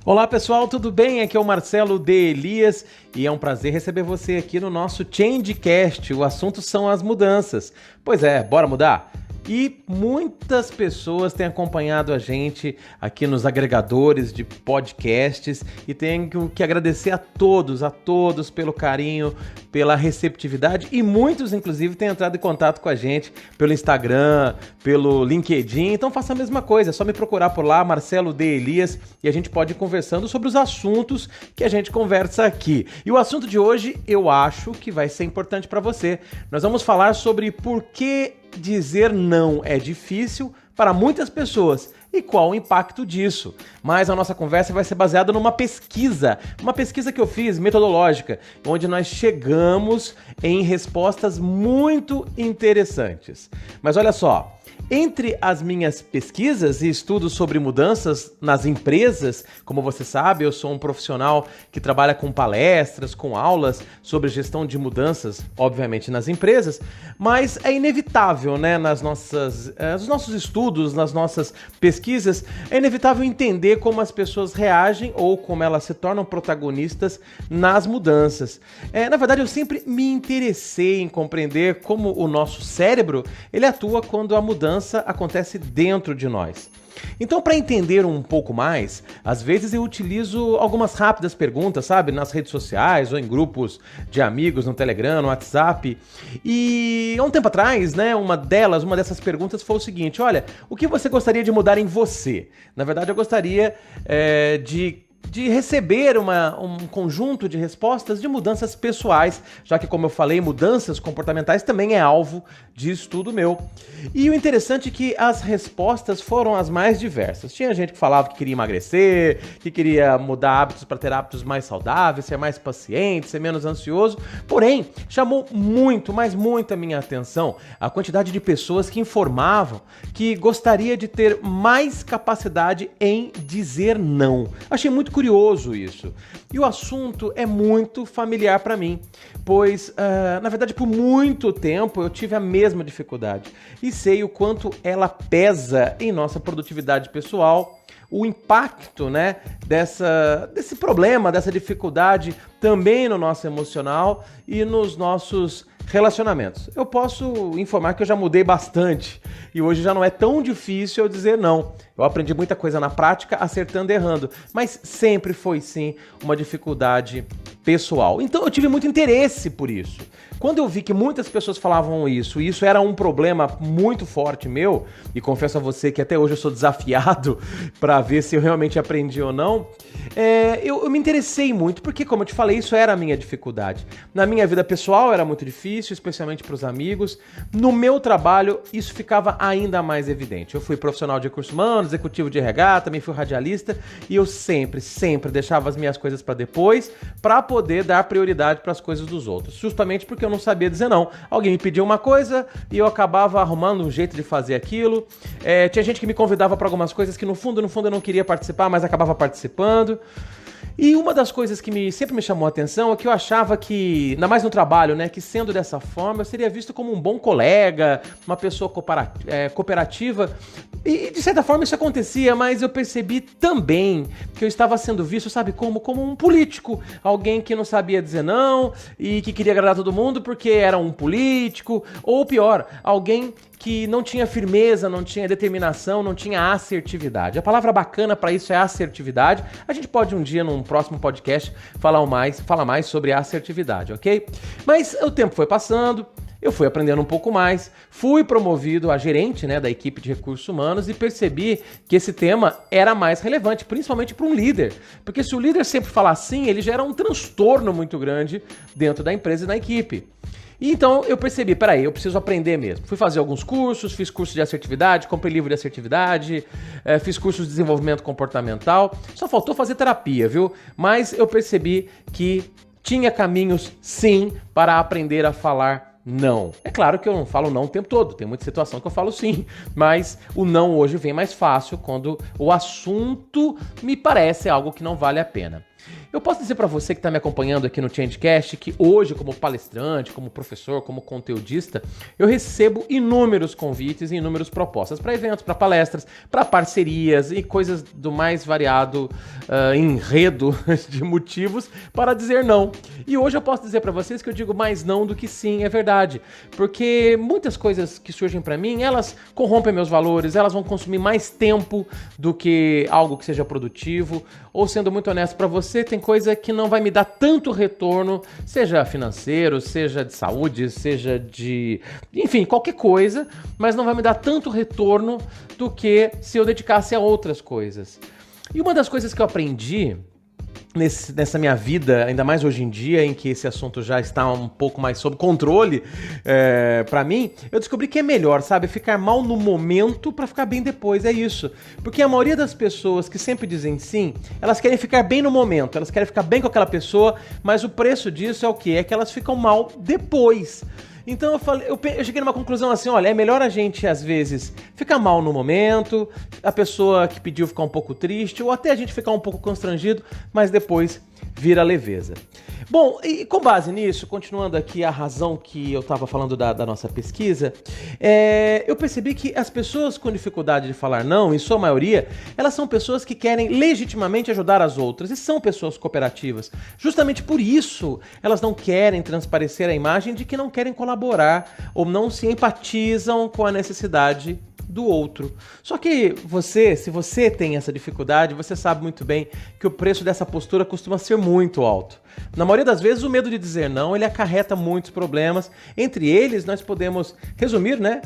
Olá pessoal, tudo bem? Aqui é o Marcelo de Elias e é um prazer receber você aqui no nosso Changecast. O assunto são as mudanças. Pois é, bora mudar? E muitas pessoas têm acompanhado a gente aqui nos agregadores de podcasts e tenho que agradecer a todos pelo carinho, pela receptividade e muitos, inclusive, têm entrado em contato com a gente pelo Instagram, pelo LinkedIn. Então faça a mesma coisa, é só me procurar por lá, Marcelo de Elias, e a gente pode ir conversando sobre os assuntos que a gente conversa aqui. E o assunto de hoje eu acho que vai ser importante para você. Nós vamos falar sobre por que dizer não é difícil para muitas pessoas e qual o impacto disso. Mas a nossa conversa vai ser baseada numa pesquisa que eu fiz, metodológica, onde nós chegamos em respostas muito interessantes. Mas olha só, entre as minhas pesquisas e estudos sobre mudanças nas empresas, como você sabe, eu sou um profissional que trabalha com palestras, com aulas sobre gestão de mudanças, obviamente nas empresas, mas é inevitável, né, nos nossos estudos, nas nossas pesquisas, é inevitável entender como as pessoas reagem ou como elas se tornam protagonistas nas mudanças. Na verdade, eu sempre me interessei em compreender como o nosso cérebro ele atua quando a mudança acontece dentro de nós. Então, para entender um pouco mais, às vezes eu utilizo algumas rápidas perguntas, sabe, nas redes sociais ou em grupos de amigos no Telegram, no WhatsApp. E há um tempo atrás, né, uma dessas perguntas foi o seguinte: olha, o que você gostaria de mudar em você? Na verdade, eu gostaria de receber um conjunto de respostas de mudanças pessoais, já que, como eu falei, mudanças comportamentais também é alvo de estudo meu. E o interessante é que as respostas foram as mais diversas. Tinha gente que falava que queria emagrecer, que queria mudar hábitos para ter hábitos mais saudáveis, ser mais paciente, ser menos ansioso. Porém, chamou muito, mas muito a minha atenção a quantidade de pessoas que informavam que gostaria de ter mais capacidade em dizer não. Achei muito curioso isso. E o assunto é muito familiar para mim, pois, na verdade, por muito tempo eu tive a mesma dificuldade e sei o quanto ela pesa em nossa produtividade pessoal, o impacto, né, desse problema, dessa dificuldade também no nosso emocional e nos nossos relacionamentos. Eu posso informar que eu já mudei bastante e hoje já não é tão difícil eu dizer não. Eu aprendi muita coisa na prática, acertando e errando, mas sempre foi sim uma dificuldade pessoal. Então eu tive muito interesse por isso. Quando eu vi que muitas pessoas falavam isso, e isso era um problema muito forte meu, e confesso a você que até hoje eu sou desafiado para ver se eu realmente aprendi ou não, eu me interessei muito, porque, como eu te falei, isso era a minha dificuldade. Na minha vida pessoal era muito difícil, especialmente para os amigos. No meu trabalho, isso ficava ainda mais evidente. Eu fui profissional de recursos humanos, executivo de RH, também fui radialista, e eu sempre deixava as minhas coisas para depois, para poder dar prioridade para as coisas dos outros, justamente porque eu não sabia dizer não. Alguém me pediu uma coisa e eu acabava arrumando um jeito de fazer aquilo. Tinha gente que me convidava para algumas coisas que no fundo eu não queria participar, mas acabava participando. E uma das coisas que sempre me chamou a atenção é que eu achava que, ainda mais no trabalho, né, que sendo dessa forma eu seria visto como um bom colega, uma pessoa cooperativa. E de certa forma isso acontecia, mas eu percebi também que eu estava sendo visto, sabe como? Como um político, alguém que não sabia dizer não e que queria agradar todo mundo porque era um político, ou pior, alguém que não tinha firmeza, não tinha determinação, não tinha assertividade. A palavra bacana para isso é assertividade. A gente pode um dia, num próximo podcast, falar mais sobre assertividade, ok? Mas o tempo foi passando, eu fui aprendendo um pouco mais, fui promovido a gerente, né, da equipe de recursos humanos e percebi que esse tema era mais relevante, principalmente para um líder. Porque se o líder sempre falar assim, ele gera um transtorno muito grande dentro da empresa e da equipe. E então eu percebi, peraí, eu preciso aprender mesmo. Fui fazer alguns cursos, fiz curso de assertividade, comprei livro de assertividade, fiz cursos de desenvolvimento comportamental. Só faltou fazer terapia, viu? Mas eu percebi que tinha caminhos, sim, para aprender a falar não. É claro que eu não falo não o tempo todo, tem muita situação que eu falo sim, mas o não hoje vem mais fácil quando o assunto me parece algo que não vale a pena. Eu posso dizer para você que está me acompanhando aqui no Changecast que hoje, como palestrante, como professor, como conteudista, eu recebo inúmeros convites e inúmeras propostas para eventos, para palestras, para parcerias e coisas do mais variado enredo de motivos para dizer não. E hoje eu posso dizer para vocês que eu digo mais não do que sim, é verdade. Porque muitas coisas que surgem para mim, elas corrompem meus valores, elas vão consumir mais tempo do que algo que seja produtivo. Ou sendo muito honesto para você, tem coisa que não vai me dar tanto retorno, seja financeiro, seja de saúde, seja de... enfim, qualquer coisa, mas não vai me dar tanto retorno do que se eu dedicasse a outras coisas. E uma das coisas que eu aprendi nessa minha vida, ainda mais hoje em dia, em que esse assunto já está um pouco mais sob controle pra mim, eu descobri que é melhor, sabe, ficar mal no momento pra ficar bem depois, é isso. Porque a maioria das pessoas que sempre dizem sim, elas querem ficar bem no momento, elas querem ficar bem com aquela pessoa, mas o preço disso é o quê? É que elas ficam mal depois. Então eu cheguei numa conclusão assim, olha, é melhor a gente às vezes ficar mal no momento, a pessoa que pediu ficar um pouco triste, ou até a gente ficar um pouco constrangido, mas depois vira leveza. Bom, e com base nisso, continuando aqui a razão que eu estava falando da nossa pesquisa, eu percebi que as pessoas com dificuldade de falar não, em sua maioria, elas são pessoas que querem legitimamente ajudar as outras e são pessoas cooperativas. Justamente por isso, elas não querem transparecer a imagem de que não querem colaborar ou não se empatizam com a necessidade do outro. Só que se você tem essa dificuldade, você sabe muito bem que o preço dessa postura costuma ser muito alto. Na maioria das vezes, o medo de dizer não, ele acarreta muitos problemas. Entre eles, nós podemos resumir, né?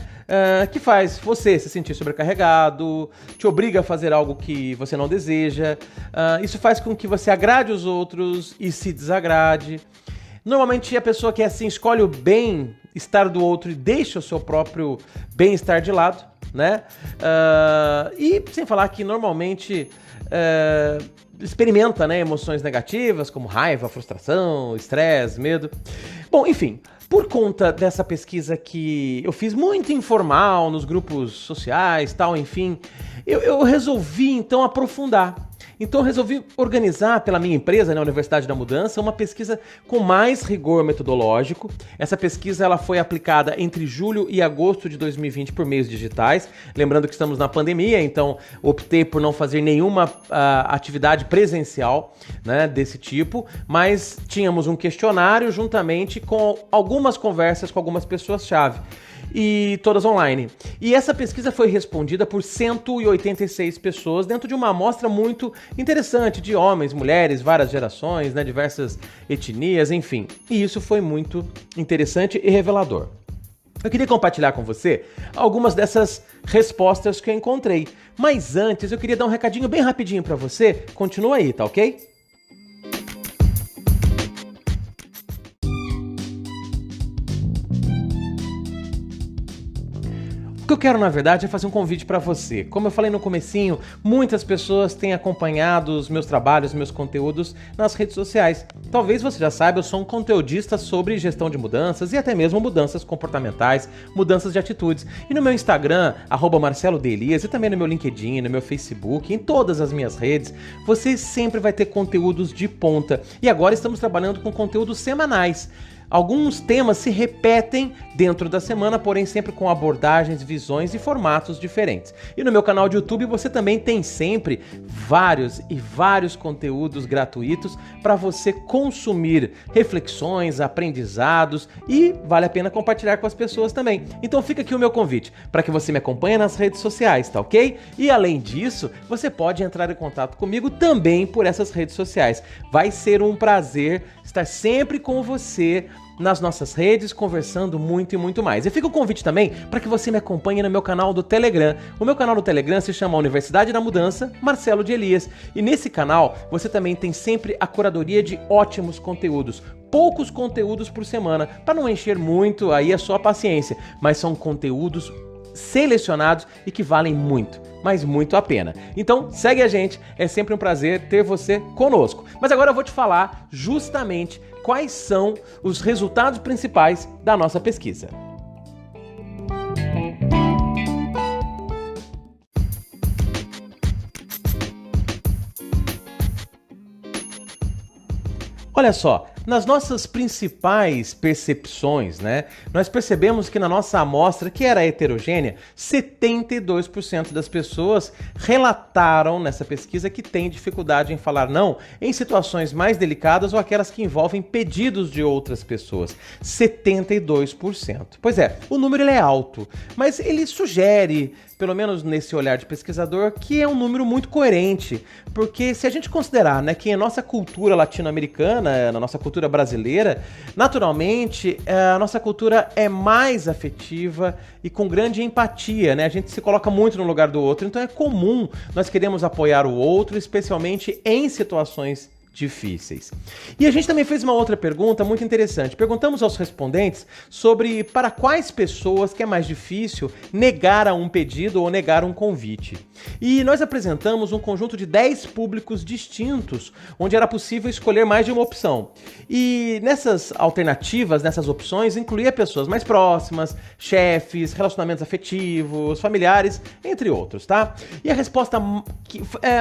Que faz você se sentir sobrecarregado, te obriga a fazer algo que você não deseja. Isso faz com que você agrade os outros e se desagrade. Normalmente, a pessoa que é assim, escolhe o bem-estar do outro e deixa o seu próprio bem-estar de lado, né? E sem falar que normalmente experimenta, né, emoções negativas como raiva, frustração, estresse, medo. Bom, enfim, por conta dessa pesquisa que eu fiz muito informal nos grupos sociais, tal, enfim, eu resolvi então aprofundar. Então eu resolvi organizar pela minha empresa, na Universidade da Mudança, uma pesquisa com mais rigor metodológico. Essa pesquisa ela foi aplicada entre julho e agosto de 2020 por meios digitais. Lembrando que estamos na pandemia, então optei por não fazer nenhuma atividade presencial, né, desse tipo, mas tínhamos um questionário juntamente com algumas conversas com algumas pessoas-chave. E todas online. E essa pesquisa foi respondida por 186 pessoas dentro de uma amostra muito interessante de homens, mulheres, várias gerações, né, diversas etnias, enfim. E isso foi muito interessante e revelador. Eu queria compartilhar com você algumas dessas respostas que eu encontrei. Mas antes, eu queria dar um recadinho bem rapidinho para você. Continua aí, tá ok? O que eu quero, na verdade, é fazer um convite para você. Como eu falei no comecinho, muitas pessoas têm acompanhado os meus trabalhos, meus conteúdos nas redes sociais. Talvez você já saiba, eu sou um conteudista sobre gestão de mudanças e até mesmo mudanças comportamentais, mudanças de atitudes. E no meu Instagram, @MarceloDelias, e também no meu LinkedIn, no meu Facebook, em todas as minhas redes, você sempre vai ter conteúdos de ponta. E agora estamos trabalhando com conteúdos semanais. Alguns temas se repetem dentro da semana, porém sempre com abordagens, visões e formatos diferentes. E no meu canal de YouTube você também tem sempre vários conteúdos gratuitos para você consumir reflexões, aprendizados e vale a pena compartilhar com as pessoas também. Então fica aqui o meu convite para que você me acompanhe nas redes sociais, tá ok? E além disso, você pode entrar em contato comigo também por essas redes sociais. Vai ser um prazer estar sempre com você nas nossas redes, conversando muito e muito mais. E fica o convite também para que você me acompanhe no meu canal do Telegram. O meu canal do Telegram se chama Universidade da Mudança, Marcelo de Elias. E nesse canal você também tem sempre a curadoria de ótimos conteúdos. Poucos conteúdos por semana, para não encher muito aí a sua paciência, mas são conteúdos selecionados e que valem muito, mas muito a pena. Então segue a gente, é sempre um prazer ter você conosco. Mas agora eu vou te falar justamente quais são os resultados principais da nossa pesquisa. Olha só, nas nossas principais percepções, né, nós percebemos que na nossa amostra, que era heterogênea, 72% das pessoas relataram nessa pesquisa que têm dificuldade em falar não em situações mais delicadas ou aquelas que envolvem pedidos de outras pessoas. 72%. Pois é, o número ele é alto, mas ele sugere, pelo menos nesse olhar de pesquisador, que é um número muito coerente, porque se a gente considerar, né, que em nossa cultura latino-americana, na nossa cultura brasileira, naturalmente a nossa cultura é mais afetiva e com grande empatia, né? A gente se coloca muito no lugar do outro, então é comum nós queremos apoiar o outro, especialmente em situações difíceis. E a gente também fez uma outra pergunta muito interessante. Perguntamos aos respondentes sobre para quais pessoas que é mais difícil negar a um pedido ou negar um convite. E nós apresentamos um conjunto de 10 públicos distintos, onde era possível escolher mais de uma opção. E nessas alternativas, nessas opções, incluía pessoas mais próximas, chefes, relacionamentos afetivos, familiares, entre outros, tá? E a resposta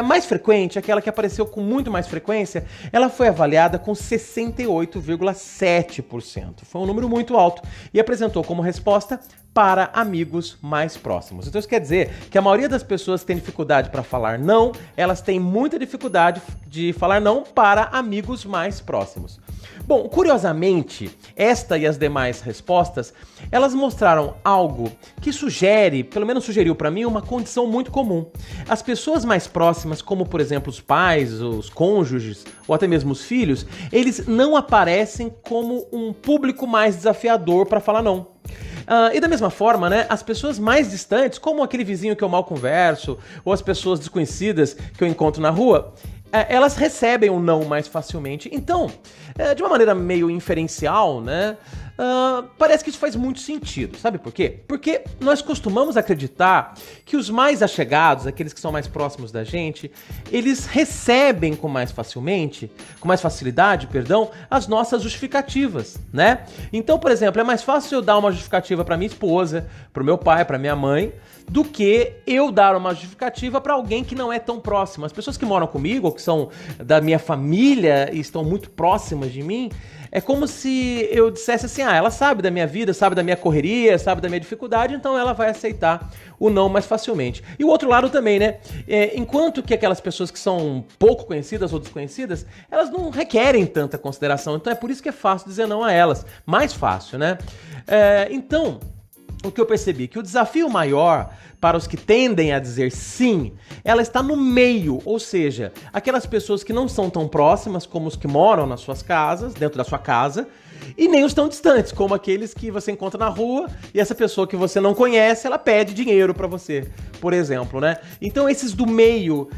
mais frequente, aquela que apareceu com muito mais frequência, ela foi avaliada com 68,7%. Foi um número muito alto e apresentou como resposta para amigos mais próximos. Então isso quer dizer que a maioria das pessoas que tem dificuldade para falar não, elas têm muita dificuldade de falar não para amigos mais próximos. Bom, curiosamente, esta e as demais respostas, elas mostraram algo que sugere, pelo menos sugeriu para mim, uma condição muito comum. As pessoas mais próximas, como por exemplo os pais, os cônjuges ou até mesmo os filhos, eles não aparecem como um público mais desafiador para falar não. E da mesma forma, né, as pessoas mais distantes, como aquele vizinho que eu mal converso, ou as pessoas desconhecidas que eu encontro na rua, elas recebem o não mais facilmente. Então, de uma maneira meio inferencial, né, parece que isso faz muito sentido. Sabe por quê? Porque nós costumamos acreditar que os mais achegados, aqueles que são mais próximos da gente, eles recebem com mais facilidade, as nossas justificativas, né? Então, por exemplo, é mais fácil eu dar uma justificativa para minha esposa, para o meu pai, para minha mãe, do que eu dar uma justificativa para alguém que não é tão próximo. As pessoas que moram comigo, ou que são da minha família e estão muito próximas de mim, é como se eu dissesse assim, ela sabe da minha vida, sabe da minha correria, sabe da minha dificuldade, então ela vai aceitar o não mais facilmente. E o outro lado também, né? Enquanto que aquelas pessoas que são pouco conhecidas ou desconhecidas, elas não requerem tanta consideração, então é por isso que é fácil dizer não a elas. Mais fácil, né? Então, o que eu percebi? Que o desafio maior para os que tendem a dizer sim, ela está no meio, ou seja, aquelas pessoas que não são tão próximas como os que moram nas suas casas, dentro da sua casa, e nem os tão distantes, como aqueles que você encontra na rua e essa pessoa que você não conhece, ela pede dinheiro para você, por exemplo, né? Então esses do meio,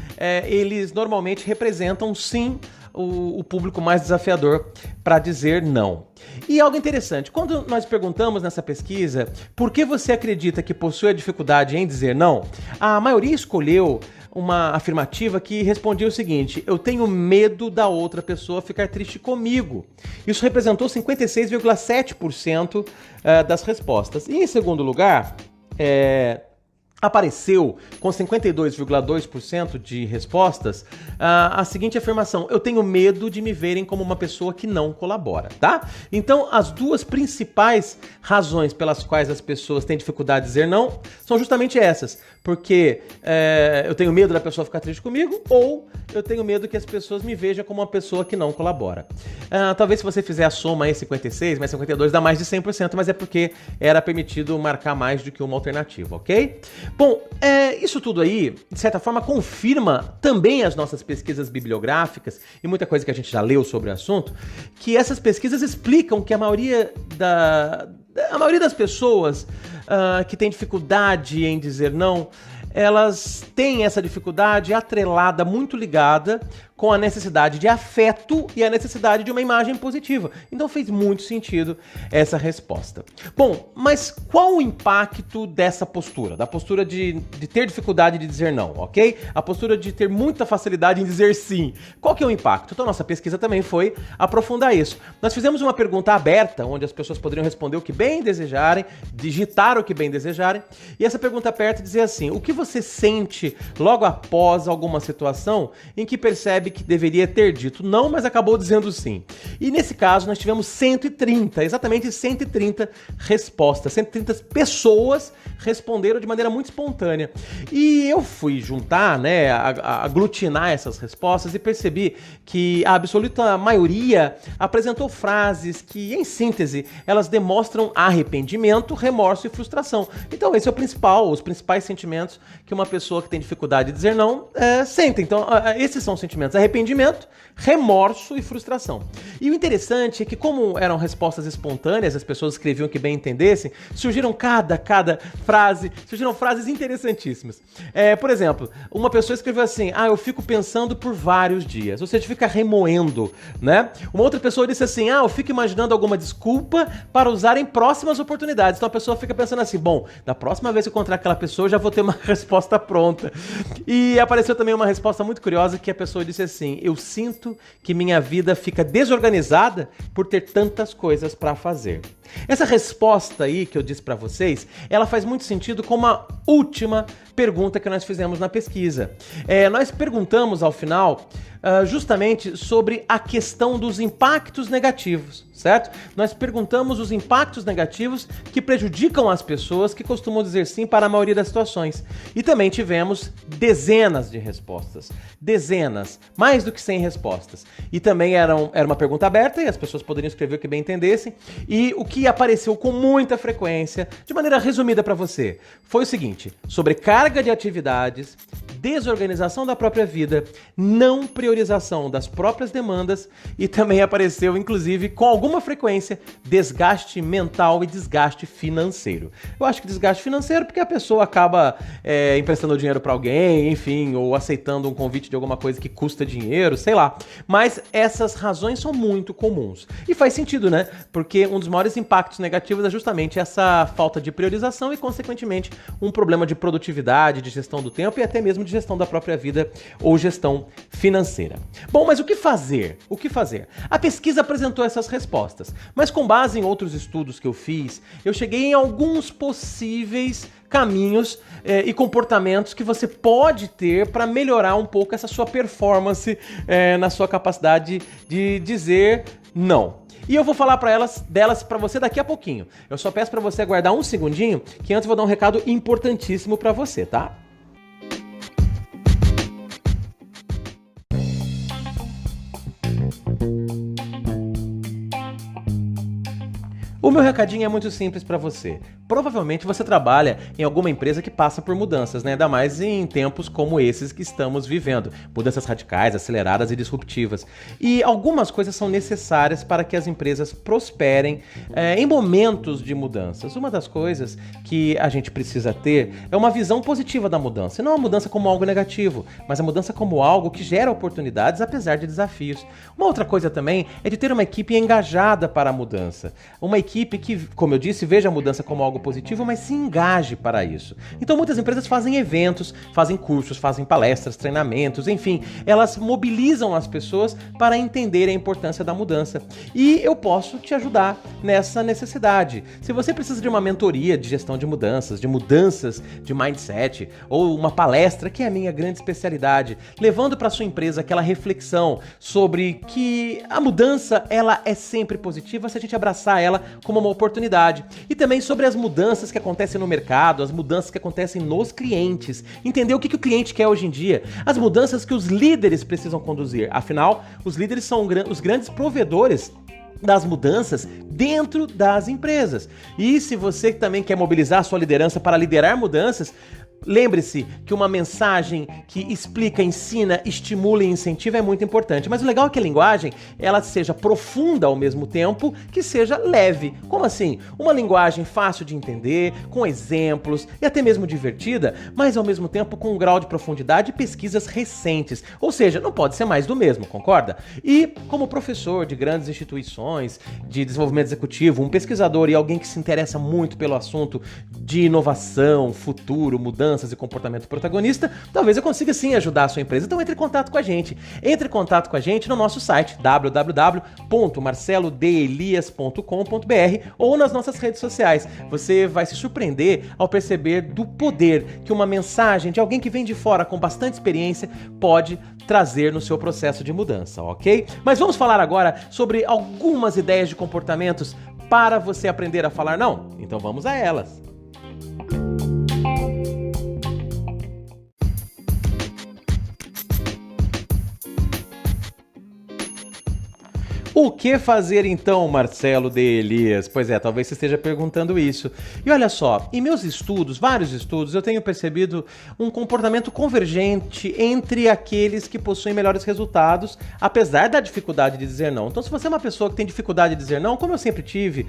eles normalmente representam sim o público mais desafiador para dizer não. E algo interessante, quando nós perguntamos nessa pesquisa por que você acredita que possui a dificuldade em dizer não, a maioria escolheu uma afirmativa que respondia o seguinte: eu tenho medo da outra pessoa ficar triste comigo. Isso representou 56,7% das respostas. E em segundo lugar, apareceu com 52,2% de respostas a seguinte afirmação: eu tenho medo de me verem como uma pessoa que não colabora, tá? Então, as duas principais razões pelas quais as pessoas têm dificuldade de dizer não são justamente essas, porque eu tenho medo da pessoa ficar triste comigo, ou eu tenho medo que as pessoas me vejam como uma pessoa que não colabora. Talvez se você fizer a soma aí, 56 mais 52 dá mais de 100%, mas é porque era permitido marcar mais do que uma alternativa, ok? Bom, isso tudo aí, de certa forma, confirma também as nossas pesquisas bibliográficas e muita coisa que a gente já leu sobre o assunto, que essas pesquisas explicam que a maioria das pessoas que tem dificuldade em dizer não, elas têm essa dificuldade atrelada, muito ligada com a necessidade de afeto e a necessidade de uma imagem positiva. Então fez muito sentido essa resposta. Bom, mas qual o impacto dessa postura? Da postura de ter dificuldade de dizer não, ok? A postura de ter muita facilidade em dizer sim. Qual que é o impacto? Então nossa pesquisa também foi aprofundar isso. Nós fizemos uma pergunta aberta, onde as pessoas poderiam responder o que bem desejarem, digitar o que bem desejarem, e essa pergunta aberta dizia assim: o que você sente logo após alguma situação em que percebe que deveria ter dito não, mas acabou dizendo sim? E nesse caso nós tivemos 130, exatamente 130 respostas, 130 pessoas responderam de maneira muito espontânea. E eu fui juntar, né, aglutinar essas respostas e percebi que a absoluta maioria apresentou frases que, em síntese, elas demonstram arrependimento, remorso e frustração. Então esse é o principal, os principais sentimentos que uma pessoa que tem dificuldade de dizer não sente. Então esses são os sentimentos: arrependimento, remorso e frustração. E o interessante é que, como eram respostas espontâneas, as pessoas escreviam que bem entendessem, surgiram cada frase, surgiram frases interessantíssimas. Por exemplo, uma pessoa escreveu assim: eu fico pensando por vários dias, ou seja, fica remoendo, né? Uma outra pessoa disse assim: eu fico imaginando alguma desculpa para usar em próximas oportunidades. Então a pessoa fica pensando assim: bom, da próxima vez que eu encontrar aquela pessoa, eu já vou ter uma resposta pronta. E apareceu também uma resposta muito curiosa que a pessoa disse assim: eu sinto que minha vida fica desorganizada por ter tantas coisas para fazer. Essa resposta aí que eu disse para vocês, ela faz muito sentido com uma última pergunta que nós fizemos na pesquisa. Nós perguntamos ao final justamente sobre a questão dos impactos negativos, certo? Nós perguntamos os impactos negativos que prejudicam as pessoas que costumam dizer sim para a maioria das situações. E também tivemos dezenas de respostas. Dezenas, mais do que 100 respostas. E também era uma pergunta aberta e as pessoas poderiam escrever o que bem entendessem. E o que apareceu com muita frequência, de maneira resumida para você, foi o seguinte: sobrecarga de atividades, desorganização da própria vida, não priorização das próprias demandas, e também apareceu, inclusive, com alguma frequência, desgaste mental e desgaste financeiro. Eu acho que desgaste financeiro porque a pessoa acaba emprestando dinheiro para alguém, enfim, ou aceitando um convite de alguma coisa que custa dinheiro, sei lá. Mas essas razões são muito comuns. E faz sentido, né? Porque um dos maiores impactos negativos é justamente essa falta de priorização e, consequentemente, um problema de produtividade, de gestão do tempo e até mesmo de gestão da própria vida ou gestão financeira. Bom, mas o que fazer? O que fazer? A pesquisa apresentou essas respostas, mas com base em outros estudos que eu fiz, eu cheguei em alguns possíveis caminhos e comportamentos que você pode ter para melhorar um pouco essa sua performance na sua capacidade de dizer não. E eu vou falar delas para você daqui a pouquinho. Eu só peço para você aguardar um segundinho, que antes eu vou dar um recado importantíssimo para você, tá? O meu recadinho é muito simples para você. Provavelmente você trabalha em alguma empresa que passa por mudanças, né? Ainda mais em tempos como esses que estamos vivendo. Mudanças radicais, aceleradas e disruptivas. E algumas coisas são necessárias para que as empresas prosperem em momentos de mudanças. Uma das coisas que a gente precisa ter é uma visão positiva da mudança. E não a mudança como algo negativo, mas a mudança como algo que gera oportunidades apesar de desafios. Uma outra coisa também é de ter uma equipe engajada para a mudança. Uma equipe que, como eu disse, veja a mudança como algo positivo, mas se engaje para isso. Então muitas empresas fazem eventos, fazem cursos, fazem palestras, treinamentos, enfim, elas mobilizam as pessoas para entender a importância da mudança. E eu posso te ajudar nessa necessidade. Se você precisa de uma mentoria de gestão de mudanças de mindset, ou uma palestra, que é a minha grande especialidade, levando para sua empresa aquela reflexão sobre que a mudança, ela é sempre positiva se a gente abraçar ela como uma oportunidade. E também sobre as mudanças que acontecem no mercado, as mudanças que acontecem nos clientes. Entender o que o cliente quer hoje em dia. As mudanças que os líderes precisam conduzir. Afinal, os líderes são os grandes provedores das mudanças dentro das empresas. E se você também quer mobilizar a sua liderança para liderar mudanças, lembre-se que uma mensagem que explica, ensina, estimula e incentiva é muito importante. Mas o legal é que a linguagem ela seja profunda ao mesmo tempo que seja leve. Como assim? Uma linguagem fácil de entender, com exemplos e até mesmo divertida, mas ao mesmo tempo com um grau de profundidade e pesquisas recentes. Ou seja, não pode ser mais do mesmo, concorda? E como professor de grandes instituições de desenvolvimento executivo, um pesquisador e alguém que se interessa muito pelo assunto de inovação, futuro, mudança mudanças e comportamento protagonista, talvez eu consiga sim ajudar a sua empresa. Então entre em contato com a gente. Entre em contato com a gente no nosso site www.marcelodelias.com.br ou nas nossas redes sociais. Você vai se surpreender ao perceber do poder que uma mensagem de alguém que vem de fora com bastante experiência pode trazer no seu processo de mudança, ok? Mas vamos falar agora sobre algumas ideias de comportamentos para você aprender a falar não? Então vamos a elas. O que fazer então, Marcelo de Elias? Pois é, talvez você esteja perguntando isso. E olha só, em meus estudos, vários estudos, eu tenho percebido um comportamento convergente entre aqueles que possuem melhores resultados, apesar da dificuldade de dizer não. Então, se você é uma pessoa que tem dificuldade de dizer não, como eu sempre tive,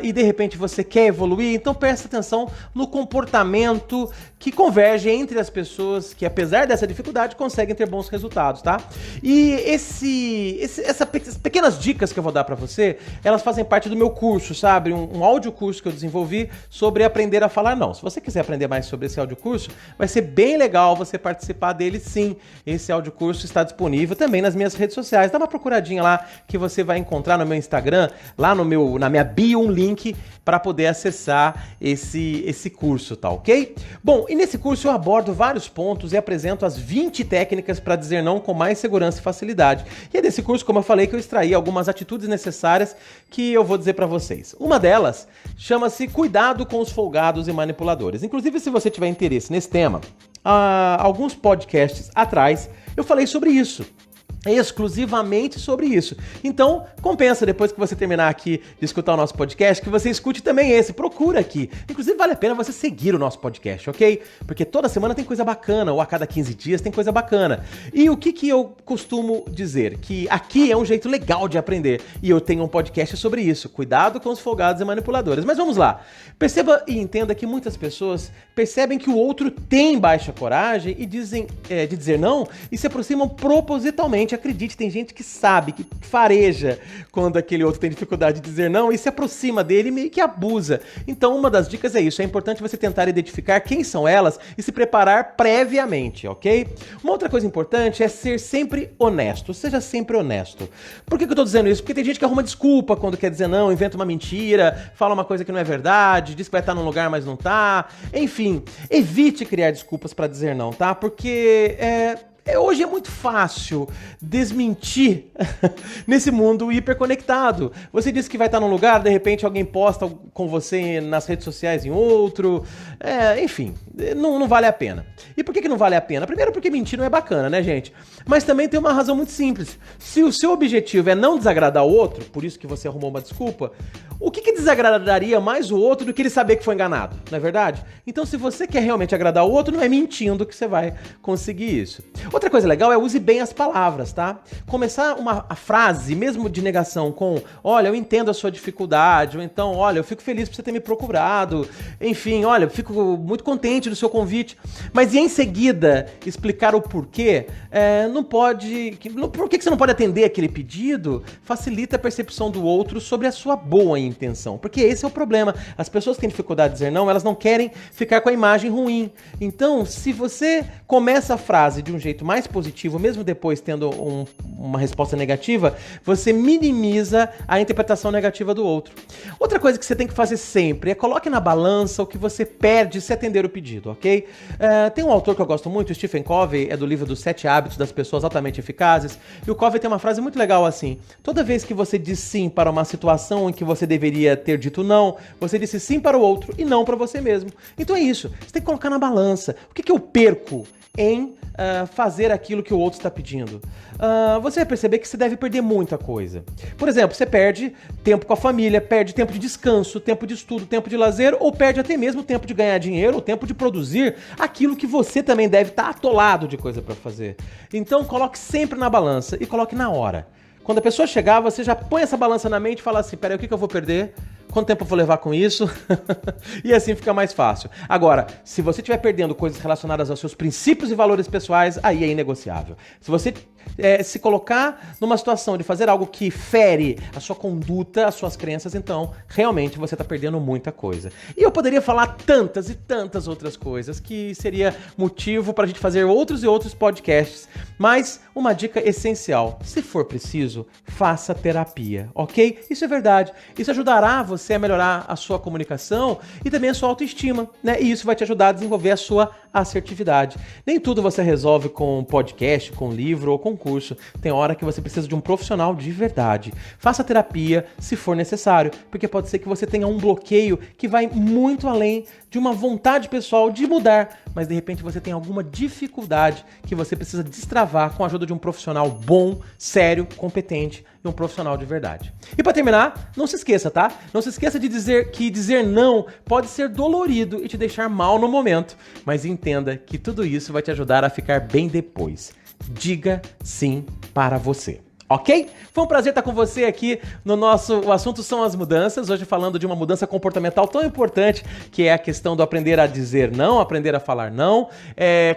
e de repente você quer evoluir, então presta atenção no comportamento que converge entre as pessoas que, apesar dessa dificuldade, conseguem ter bons resultados, tá? E essas pequenas dicas que eu vou dar pra você, elas fazem parte do meu curso, sabe? Um áudio curso que eu desenvolvi sobre aprender a falar não. Se você quiser aprender mais sobre esse áudio curso, vai ser bem legal você participar dele sim. Esse áudio curso está disponível também nas minhas redes sociais. Dá uma procuradinha lá que você vai encontrar no meu Instagram, lá na minha bio, um link para poder acessar esse curso, tá ok? Bom, e nesse curso eu abordo vários pontos e apresento as 20 técnicas para dizer não com mais segurança e facilidade. E é desse curso, como eu falei, que eu extraí algumas atitudes necessárias que eu vou dizer para vocês. Uma delas chama-se cuidado com os folgados e manipuladores. Inclusive, se você tiver interesse nesse tema, alguns podcasts atrás eu falei sobre isso. Exclusivamente sobre isso. Então, compensa depois que você terminar aqui de escutar o nosso podcast, que você escute também esse, procura aqui. Inclusive, vale a pena você seguir o nosso podcast, ok? Porque toda semana tem coisa bacana, ou a cada 15 dias tem coisa bacana. E o que eu costumo dizer? Que aqui é um jeito legal de aprender, e eu tenho um podcast sobre isso. Cuidado com os folgados e manipuladores. Mas vamos lá. Perceba e entenda que muitas pessoas percebem que o outro tem baixa coragem e dizem de dizer não e se aproximam propositalmente. Acredite, tem gente que sabe, que fareja quando aquele outro tem dificuldade de dizer não e se aproxima dele e meio que abusa. Então, uma das dicas é isso. É importante você tentar identificar quem são elas e se preparar previamente, ok? Uma outra coisa importante é ser sempre honesto. Seja sempre honesto. Por que eu tô dizendo isso? Porque tem gente que arruma desculpa quando quer dizer não, inventa uma mentira, fala uma coisa que não é verdade, diz que vai estar num lugar, mas não tá. Enfim, evite criar desculpas para dizer não, tá? Porque hoje é muito fácil desmentir nesse mundo hiperconectado. Você disse que vai estar num lugar, de repente alguém posta com você nas redes sociais em outro. Enfim, não vale a pena. E por que não vale a pena? Primeiro porque mentir não é bacana, né, gente? Mas também tem uma razão muito simples. Se o seu objetivo é não desagradar o outro, por isso que você arrumou uma desculpa, o que desagradaria mais o outro do que ele saber que foi enganado, não é verdade? Então, se você quer realmente agradar o outro, não é mentindo que você vai conseguir isso. Outra coisa legal é use bem as palavras, tá? Começar a frase, mesmo de negação, com olha, eu entendo a sua dificuldade, ou então, olha, eu fico feliz por você ter me procurado, enfim, olha, eu fico muito contente do seu convite, mas e em seguida explicar o porquê, por que você não pode atender aquele pedido, facilita a percepção do outro sobre a sua boa intenção, porque esse é o problema. As pessoas que têm dificuldade de dizer não, elas não querem ficar com a imagem ruim. Então, se você começa a frase de um jeito mais positivo, mesmo depois tendo uma resposta negativa, você minimiza a interpretação negativa do outro. Outra coisa que você tem que fazer sempre é coloque na balança o que você perde se atender o pedido, ok? Tem um autor que eu gosto muito, o Stephen Covey, é do livro dos 7 hábitos das pessoas altamente eficazes, e o Covey tem uma frase muito legal assim: toda vez que você diz sim para uma situação em que você deveria ter dito não, você disse sim para o outro e não para você mesmo. Então é isso, você tem que colocar na balança. O que eu perco em fazer aquilo que o outro está pedindo? Você vai perceber que você deve perder muita coisa. Por exemplo, você perde tempo com a família, perde tempo de descanso, tempo de estudo, tempo de lazer, ou perde até mesmo tempo de ganhar dinheiro, ou tempo de produzir aquilo que você também deve estar atolado de coisa para fazer. Então coloque sempre na balança e coloque na hora. Quando a pessoa chegar, você já põe essa balança na mente e fala assim: peraí, o que eu vou perder? Quanto tempo eu vou levar com isso? E assim fica mais fácil. Agora, se você estiver perdendo coisas relacionadas aos seus princípios e valores pessoais, aí é inegociável. Se você se colocar numa situação de fazer algo que fere a sua conduta, as suas crenças, então realmente você está perdendo muita coisa. E eu poderia falar tantas e tantas outras coisas que seria motivo para a gente fazer outros e outros podcasts, mas uma dica essencial: se for preciso, faça terapia, ok? Isso é verdade. Isso ajudará você a melhorar a sua comunicação e também a sua autoestima, né? E isso vai te ajudar a desenvolver a sua assertividade. Nem tudo você resolve com podcast, com livro ou com curso. Tem hora que você precisa de um profissional de verdade. Faça terapia se for necessário, porque pode ser que você tenha um bloqueio que vai muito além de uma vontade pessoal de mudar, mas de repente você tem alguma dificuldade que você precisa destravar com a ajuda de um profissional bom, sério, competente e um profissional de verdade. E para terminar, não se esqueça, tá? Não se esqueça de dizer que dizer não pode ser dolorido e te deixar mal no momento, mas entenda que tudo isso vai te ajudar a ficar bem depois. Diga sim para você. Ok? Foi um prazer estar com você aqui no nosso O Assunto São as Mudanças, hoje falando de uma mudança comportamental tão importante, que é a questão do aprender a dizer não, aprender a falar não.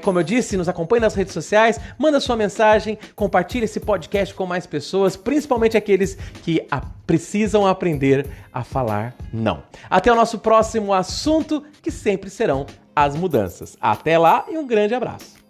Como eu disse, nos acompanhe nas redes sociais, manda sua mensagem, compartilhe esse podcast com mais pessoas, principalmente aqueles que precisam aprender a falar não. Até o nosso próximo assunto, que sempre serão as mudanças. Até lá e um grande abraço.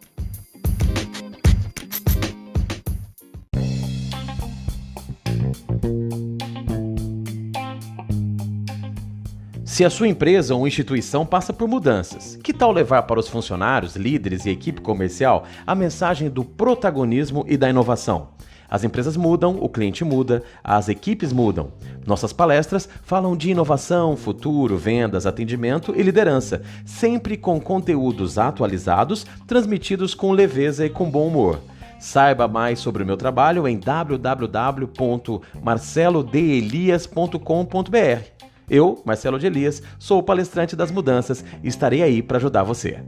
Se a sua empresa ou instituição passa por mudanças, que tal levar para os funcionários, líderes e equipe comercial a mensagem do protagonismo e da inovação? As empresas mudam, o cliente muda, as equipes mudam. Nossas palestras falam de inovação, futuro, vendas, atendimento e liderança, sempre com conteúdos atualizados, transmitidos com leveza e com bom humor. Saiba mais sobre o meu trabalho em www.marcelodelias.com.br. Eu, Marcelo de Elias, sou o palestrante das mudanças e estarei aí para ajudar você.